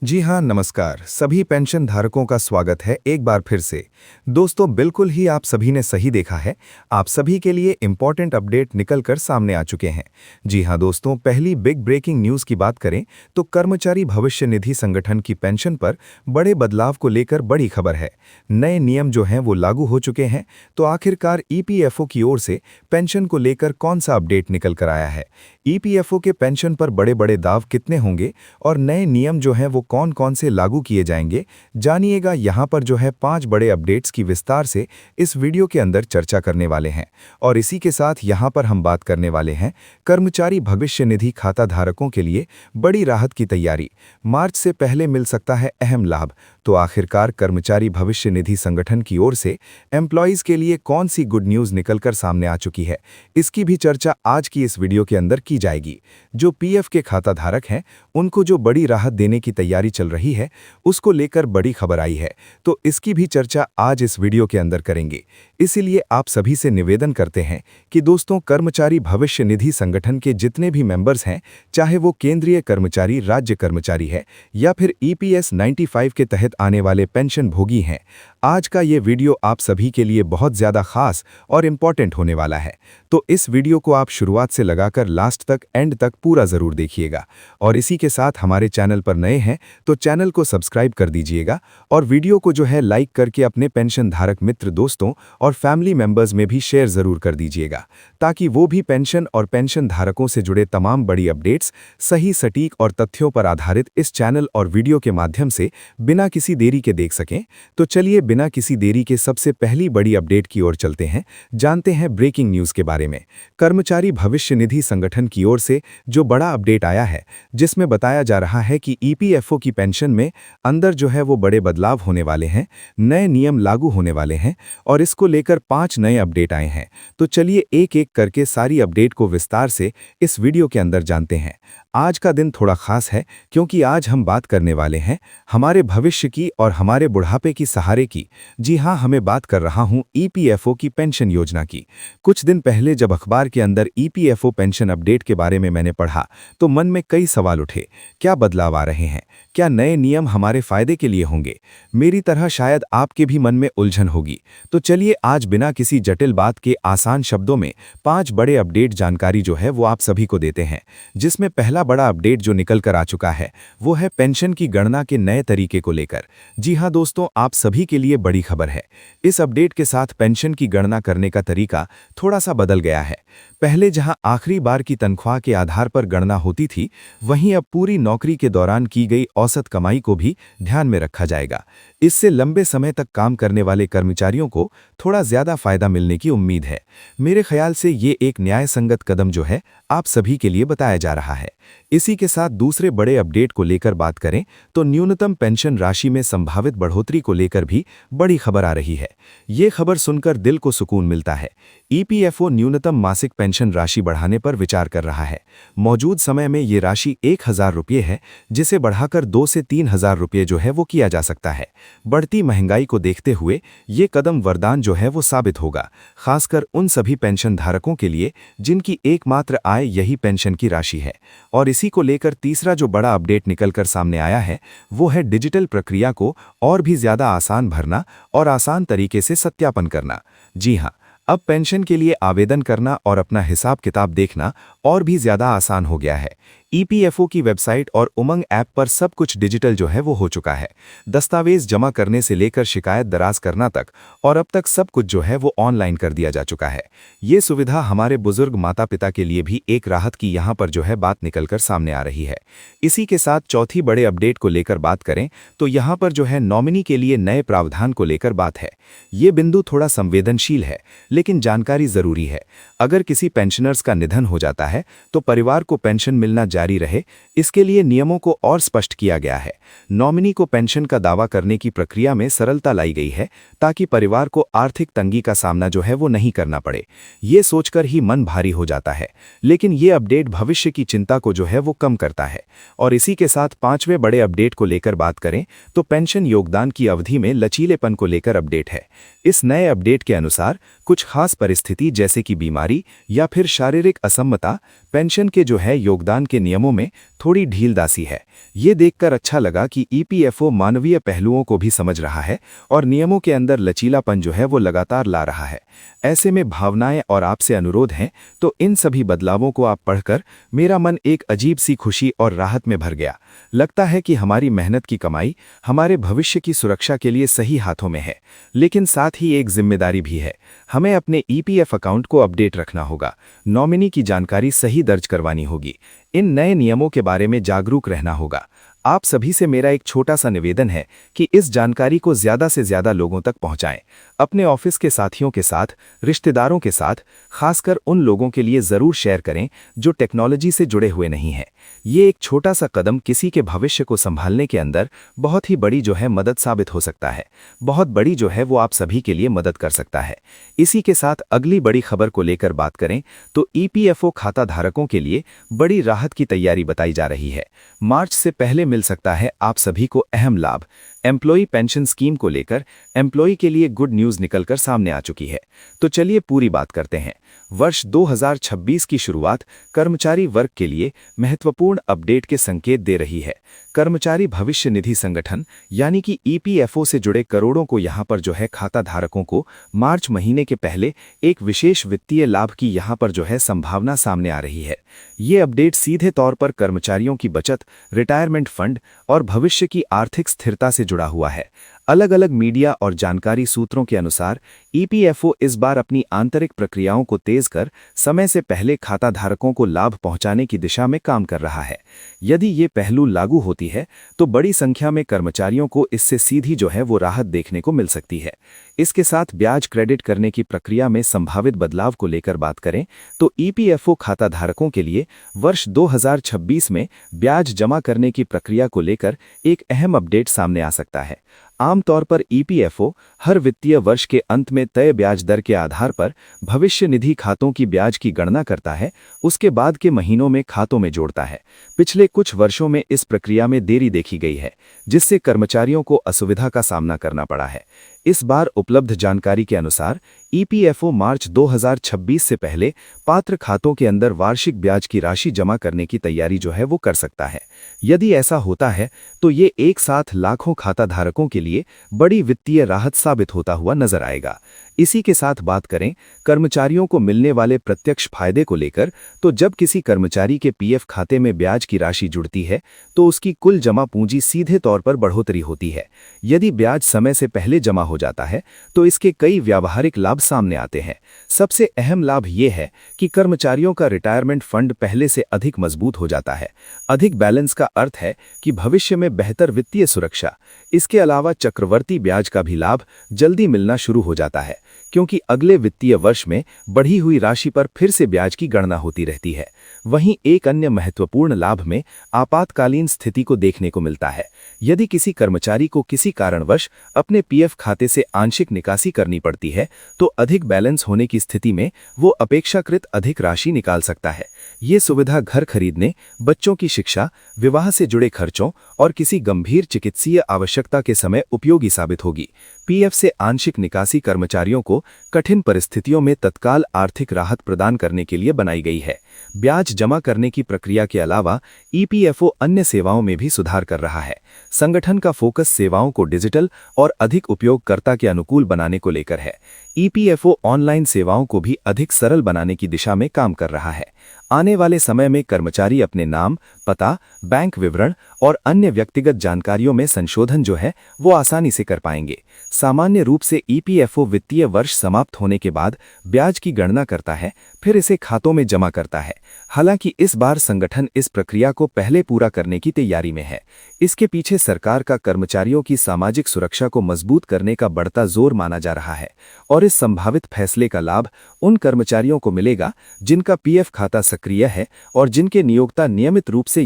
जी हाँ, नमस्कार। सभी पेंशन धारकों का स्वागत है एक बार फिर से। दोस्तों, बिल्कुल ही आप सभी ने सही देखा है। आप सभी के लिए इम्पोर्टेंट अपडेट निकल कर सामने आ चुके हैं। जी हाँ दोस्तों, पहली बिग ब्रेकिंग न्यूज़ की बात करें तो कर्मचारी भविष्य निधि संगठन की पेंशन पर बड़े बदलाव को लेकर बड़ी खबर है। नए नियम जो हैं वो लागू हो चुके हैं। तो आखिरकार ईपीएफओ की ओर से पेंशन को लेकर कौन सा अपडेट निकल कर आया है? ईपीएफओ के पेंशन पर बड़े बड़े दाव कितने होंगे और नए नियम जो हैं वो कौन-कौन से लागू किए जाएंगे, जानिएगा। यहाँ पर जो है 5 बड़े अपडेट्स की विस्तार से इस वीडियो के अंदर चर्चा करने वाले हैं। और इसी के साथ यहाँ पर हम बात करने वाले हैं कर्मचारी भविष्य निधि खाता धारकों के लिए बड़ी राहत की तैयारी। मार्च से पहले मिल सकता है अहम लाभ। तो आखिरकार कर्मचारी भविष्य निधि संगठन की ओर से एम्प्लॉयज़ के लिए कौन सी गुड न्यूज़ निकलकर सामने आ चुकी है, इसकी भी चर्चा आज की इस वीडियो के अंदर की जाएगी। जो पीएफ के खाता धारक हैं, उनको जो बड़ी राहत देने की तैयारी चल रही है, उसको लेकर बड़ी खबर आई है। तो इसकी भी चर्चा आज इस वीडियो के अंदर करेंगे। इसीलिए आप सभी से निवेदन करते हैं कि दोस्तों, कर्मचारी भविष्य निधि संगठन के जितने भी मेंबर्स हैं, चाहे वो केंद्रीय कर्मचारी, राज्य कर्मचारी है या फिर ईपीएस 95 के तहत आने वाले पेंशन भोगी हैं, आज का ये वीडियो आप सभी के लिए बहुत ज़्यादा खास और इम्पॉर्टेंट होने वाला है। तो इस वीडियो को आप शुरुआत से लगाकर लास्ट तक, एंड तक पूरा ज़रूर देखिएगा। और इसी के साथ हमारे चैनल पर नए हैं तो चैनल को सब्सक्राइब कर दीजिएगा और वीडियो को जो है लाइक करके अपने पेंशन धारक मित्र, दोस्तों और फैमिली मेंबर्स में भी शेयर ज़रूर कर दीजिएगा, ताकि वो भी पेंशन और पेंशन धारकों से जुड़े तमाम बड़ी अपडेट्स सही, सटीक और तथ्यों पर आधारित इस चैनल और वीडियो के माध्यम से बिना किसी देरी के देख सकें। तो चलिए बिना किसी देरी के सबसे पहली बड़ी अपडेट की ओर चलते हैं, जानते हैं ब्रेकिंग न्यूज़ के बारे में। कर्मचारी भविष्य निधि संगठन की ओर से जो बड़ा अपडेट आया है, जिसमें बताया जा रहा है कि ईपीएफओ की पेंशन में अंदर जो है वो बड़े बदलाव होने वाले हैं, नए नियम लागू होने वाले हैं और इसको लेकर 5 नए अपडेट आए हैं। तो चलिए एक एक करके सारी अपडेट को विस्तार से इस वीडियो के अंदर जानते हैं। आज का दिन थोड़ा खास है क्योंकि आज हम बात करने वाले हैं हमारे भविष्य की और हमारे बुढ़ापे की सहारे की। जी हाँ, हमें बात कर रहा हूँ ईपीएफओ की पेंशन योजना की। कुछ दिन पहले जब अखबार के अंदर ईपीएफओ पेंशन अपडेट के बारे में मैंने पढ़ा तो मन में कई सवाल उठे। क्या बदलाव आ रहे हैं? क्या नए नियम हमारे फायदे के लिए होंगे? मेरी तरह शायद आपके भी मन में उलझन होगी। तो चलिए आज बिना किसी जटिल बात के आसान शब्दों में 5 बड़े अपडेट जानकारी जो है वो आप सभी को देते हैं। जिसमें पहला बड़ा अपडेट जो निकल कर आ चुका है वो है पेंशन की गणना के नए तरीके को लेकर। जी हाँ दोस्तों, आप सभी के लिए बड़ी खबर है। इस अपडेट के साथ पेंशन की गणना करने का तरीका थोड़ा सा बदल गया है। पहले जहां आखिरी बार की तनख्वाह के आधार पर गणना होती थी, वहीं अब पूरी नौकरी के दौरान की गई औसत कमाई को भी ध्यान में रखा जाएगा। इससे लंबे समय तक काम करने वाले कर्मचारियों को थोड़ा ज्यादा फायदा मिलने की उम्मीद है। मेरे ख्याल से ये एक न्यायसंगत कदम जो है आप सभी के लिए बताया जा रहा है। इसी के साथ दूसरे बड़े अपडेट को लेकर बात करें तो न्यूनतम पेंशन राशि में संभावित बढ़ोतरी को लेकर भी बड़ी खबर आ रही है। ये खबर सुनकर दिल को सुकून मिलता है। ईपीएफओ न्यूनतम मासिक पेंशन राशि बढ़ाने पर विचार कर रहा है। मौजूद समय में ये राशि 1,000 रुपये है, जिसे बढ़ाकर 2 से 3,000 रुपये जो है वो किया जा सकता है। बढ़ती महंगाई को देखते हुए ये कदम वरदान जो है वो साबित होगा, खासकर उन सभी पेंशन धारकों के लिए जिनकी एकमात्र आय यही पेंशन की राशि है। और इसी को लेकर तीसरा जो बड़ा अपडेट निकलकर सामने आया है वो है डिजिटल प्रक्रिया को और भी ज्यादा आसान भरना और आसान तरीके से सत्यापन करना। जी हाँ, अब पेंशन के लिए आवेदन करना और अपना हिसाब किताब देखना और भी ज्यादा आसान हो गया है। ईपीएफओ की वेबसाइट और उमंग ऐप पर सब कुछ डिजिटल जो है वो हो चुका है। दस्तावेज जमा करने से लेकर शिकायत दराज करना तक, और अब तक सब कुछ जो है वो ऑनलाइन कर दिया जा चुका है। ये सुविधा हमारे बुजुर्ग माता पिता के लिए भी एक राहत की यहाँ पर जो है बात निकलकर सामने आ रही है। इसी के साथ चौथी बड़े अपडेट को लेकर बात करें तो यहाँ पर जो है नॉमिनी के लिए नए प्रावधान को लेकर बात है। ये बिंदु थोड़ा संवेदनशील है, लेकिन जानकारी जरूरी है। अगर किसी पेंशनर्स का निधन हो जाता है तो परिवार को पेंशन मिलना जारी रहे, इसके लिए नियमों को और स्पष्ट किया गया है। नॉमिनी को पेंशन का दावा करने की प्रक्रिया में सरलता लाई गई है, ताकि परिवार को आर्थिक तंगी का सामना जो है वो नहीं करना पड़े। ये सोचकर ही मन भारी हो जाता है, लेकिन ये अपडेट भविष्य की चिंता को जो है वो कम करता है। और इसी के साथ 5वें बड़े अपडेट को लेकर बात करें तो पेंशन योगदान की अवधि में लचीलेपन को लेकर अपडेट है। इस नए अपडेट के अनुसार कुछ खास परिस्थिति जैसे कि बीमारी या फिर शारीरिक असम्मता पेंशन के जो है योगदान के नियमों में थोड़ी ढीलदासी है। ये देखकर अच्छा लगा कि ईपीएफओ मानवीय पहलुओं को भी समझ रहा है और नियमों के अंदर लचीलापन जो है वो लगातार ला रहा है। ऐसे में भावनाएं और आपसे अनुरोध हैं तो इन सभी बदलावों को आप पढ़कर मेरा मन एक अजीब सी खुशी और राहत में भर गया। लगता है कि हमारी मेहनत की कमाई हमारे भविष्य की सुरक्षा के लिए सही हाथों में है, लेकिन साथ ही एक जिम्मेदारी भी है। हमें अपने ईपीएफ अकाउंट को अपडेट रखना होगा, नॉमिनी की जानकारी सही दर्ज करवानी होगी, इन नए नियमों के बारे में जागरूक रहना होगा। आप सभी से मेरा एक छोटा सा निवेदन है कि इस जानकारी को ज़्यादा से ज़्यादा लोगों तक पहुंचाएं। अपने ऑफिस के साथियों के साथ, रिश्तेदारों के साथ, खासकर उन लोगों के लिए ज़रूर शेयर करें जो टेक्नोलॉजी से जुड़े हुए नहीं हैं। ये एक छोटा सा कदम किसी के भविष्य को संभालने के अंदर बहुत ही बड़ी जो है मदद साबित हो सकता है। बहुत बड़ी जो है वो आप सभी के लिए मदद कर सकता है। इसी के साथ अगली बड़ी खबर को लेकर बात करें तो ईपीएफओ खाता धारकों के लिए बड़ी राहत की तैयारी बताई जा रही है। मार्च से पहले मिल सकता है आप सभी को अहम लाभ। एम्प्लॉई पेंशन स्कीम को लेकर एम्प्लॉई के लिए गुड न्यूज़ निकलकर सामने आ चुकी है। तो चलिए पूरी बात करते हैं। वर्ष 2026 की शुरुआत कर्मचारी वर्ग के लिए महत्वपूर्ण अपडेट के संकेत दे रही है। कर्मचारी भविष्य निधि संगठन यानी कि ईपीएफओ से जुड़े करोड़ों को यहां पर जो है खाता धारकों को मार्च महीने के पहले एक विशेष वित्तीय लाभ की यहां पर जो है संभावना सामने आ रही है। ये अपडेट सीधे तौर पर कर्मचारियों की बचत, रिटायरमेंट फंड और भविष्य की आर्थिक स्थिरता से जुड़ा हुआ है। अलग अलग मीडिया और जानकारी सूत्रों के अनुसार ईपीएफओ इस बार अपनी आंतरिक प्रक्रियाओं को तेज कर समय से पहले खाता धारकों को लाभ पहुंचाने की दिशा में काम कर रहा है। यदि ये पहलू लागू होती है तो बड़ी संख्या में कर्मचारियों को इससे सीधी जो है वो राहत देखने को मिल सकती है। इसके साथ ब्याज क्रेडिट करने की प्रक्रिया में संभावित बदलाव को लेकर बात करें तो ईपीएफओ खाता धारकों के लिए वर्ष 2026 में ब्याज जमा करने की प्रक्रिया को लेकर एक अहम अपडेट सामने आ सकता है। आमतौर पर ईपीएफओ हर वित्तीय वर्ष के अंत में तय ब्याज दर के आधार पर भविष्य निधि खातों की ब्याज की गणना करता है, उसके बाद के महीनों में खातों में जोड़ता है। पिछले कुछ वर्षों में इस प्रक्रिया में देरी देखी गई है, जिससे कर्मचारियों को असुविधा का सामना करना पड़ा है। इस बार उपलब्ध जानकारी के अनुसार ईपीएफओ मार्च 2026 से पहले पात्र खातों के अंदर वार्षिक ब्याज की राशि जमा करने की तैयारी जो है वो कर सकता है। यदि ऐसा होता है तो ये एक साथ लाखों खाता धारकों के लिए बड़ी वित्तीय राहत साबित होता हुआ नजर आएगा। इसी के साथ बात करें कर्मचारियों को मिलने वाले प्रत्यक्ष फायदे को लेकर तो जब किसी कर्मचारी के पीएफ खाते में ब्याज की राशि जुड़ती है तो उसकी कुल जमा पूंजी सीधे तौर पर बढ़ोतरी होती है। यदि ब्याज समय से पहले जमा हो जाता है तो इसके कई व्यावहारिक लाभ सामने आते हैं। सबसे अहम लाभ ये है कि कर्मचारियों का रिटायरमेंट फंड पहले से अधिक मजबूत हो जाता है। अधिक बैलेंस का अर्थ है कि भविष्य में बेहतर वित्तीय सुरक्षा। इसके अलावा चक्रवर्ती ब्याज का भी लाभ जल्दी मिलना शुरू हो जाता है, क्योंकि अगले वित्तीय वर्ष में बढ़ी हुई राशि पर फिर से ब्याज की गणना होती रहती है। वहीं एक अन्य महत्वपूर्ण लाभ में आपातकालीन स्थिति को देखने को मिलता है। यदि किसी कर्मचारी को किसी कारणवश अपने पीएफ खाते से आंशिक निकासी करनी पड़ती है तो अधिक बैलेंस होने की स्थिति में वो अपेक्षाकृत अधिक राशि निकाल सकता है। ये सुविधा घर खरीदने, बच्चों की शिक्षा, विवाह से जुड़े खर्चों और किसी गंभीर चिकित्सीय आवश्यकता के समय उपयोगी साबित होगी। पीएफ से आंशिक निकासी कर्मचारियों को कठिन परिस्थितियों में तत्काल आर्थिक राहत प्रदान करने के लिए बनाई गई है। ब्याज जमा करने की प्रक्रिया के अलावा ईपीएफओ अन्य सेवाओं में भी सुधार कर रहा है। संगठन का फोकस सेवाओं को डिजिटल और अधिक उपयोगकर्ता के अनुकूल बनाने को लेकर है। ईपीएफओ ऑनलाइन सेवाओं को भी अधिक सरल बनाने की दिशा में काम कर रहा है। आने वाले समय में कर्मचारी अपने नाम, पता, बैंक विवरण और अन्य व्यक्तिगत जानकारियों में संशोधन जो है वो आसानी से कर पाएंगे। सामान्य रूप से ईपीएफओ वित्तीय वर्ष समाप्त होने के बाद ब्याज की गणना करता है, फिर इसे खातों में जमा करता है। हालांकि इस बार संगठन इस प्रक्रिया को पहले पूरा करने की तैयारी में है। इसके पीछे सरकार का कर्मचारियों की सामाजिक सुरक्षा को मजबूत करने का बढ़ता जोर माना जा रहा है और इस संभावित फैसले का लाभ उन कर्मचारियों को मिलेगा जिनका पीएफ खाता सक्रिय है और जिनके नियोक्ता नियमित रूप से